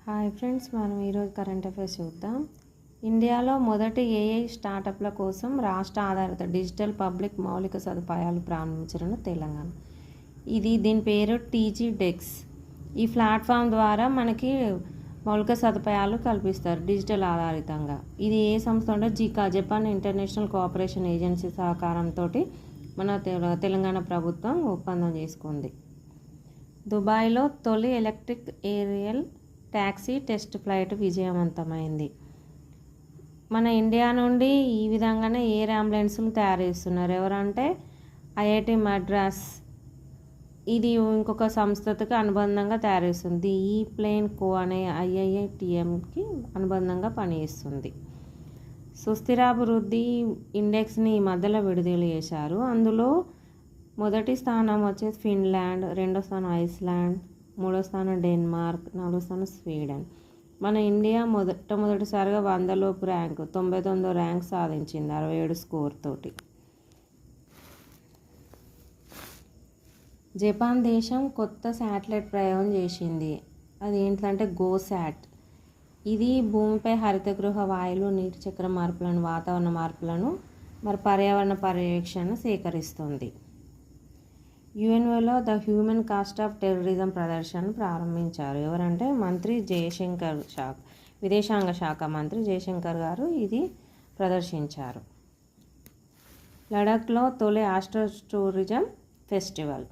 Hi friends, మనం ఈరోజు current affairs చూద్దాం. ఇండియాలో మొదటి ఏఐ స్టార్టప్ల కోసం రాష్ట్ర ఆధారిత డిజిటల్ పబ్లిక్ మౌలిక సదుపాయాలు ప్రారంభించిన తెలంగాణ. దీని పేరు టీజీ డెక్స్. ఈ ప్లాట్ఫామ్ ద్వారా మనకి మౌలిక సదుపాయాలు కల్పిస్తారు డిజిటల్ ఆధారితంగా. ఇది ఏ సంస్థ అంటే జపాన్ ఇంటర్నేషనల్ కోఆపరేషన్ ఏజెన్సీ సహకారంతో మన తెలంగాణ ప్రభుత్వం ఒప్పందం చేసుకుంది. దుబాయ్లో తొలి electric aerial taxi test flight విజయవంతమైంది. మన ఇండియా నుండి ఈ విధంగానే ఎయిర్ అంబులెన్స్లు తయారు చేస్తున్నారు. ఎవరంటే ఐఐటి మద్రాస్. ఇది ఇంకొక సంస్థకి అనుబంధంగా తయారు చేస్తుంది. ఈ ప్లేన్ కో అనే ఐఐఐటిఎంకి అనుబంధంగా పనిచేస్తుంది. సుస్థిరాభివృద్ధి ఇండెక్స్ని ఈ మధ్యలో విడుదల చేశారు. అందులో మొదటి స్థానం వచ్చేసి ఫిన్లాండ్, రెండో స్థానం ఐస్లాండ్, మూడో స్థానం డెన్మార్క్, నాలుగో స్థానం స్వీడన్. మన ఇండియా మొదటిసారిగా 100లోపు ర్యాంకు 99వ ర్యాంక్ సాధించింది 67 స్కోర్ తోటి. జపాన్ దేశం కొత్త శాటిలైట్ ప్రయోగం చేసింది. అది ఏంటంటే గోశాట్. ఇది భూమిపై హరితగృహ వాయువులు, నీటి చక్ర మార్పులను, వాతావరణ మార్పులను పర్యావరణ పర్యవేక్షణ సేకరిస్తుంది. యుఎన్ఓలో the human cost of terrorism ప్రదర్శనను ప్రారంభించారు. ఎవరంటే మంత్రి జయశంకర్ విదేశాంగ శాఖ మంత్రి జయశంకర్ గారు ఇది ప్రదర్శించారు. లడఖ్లో తొలి ఆస్ట్రో టూరిజం ఫెస్టివల్.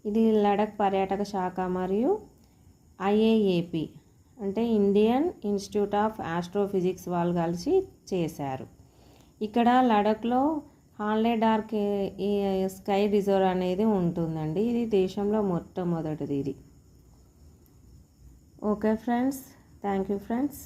ఇది లడఖ్ పర్యాటక శాఖ మరియు ఐఏఏపి అంటే ఇండియన్ ఇన్స్టిట్యూట్ ఆఫ్ ఆస్ట్రోఫిజిక్స్ వాళ్ళు కలిసి చేశారు. ఇక్కడ లడఖ్లో హాన్లే డార్క్ స్కై రిజర్వ్ అనేది ఉంటుందండి. ఇది దేశంలో మొట్టమొదటిది. ఇది okay friends, thank you friends.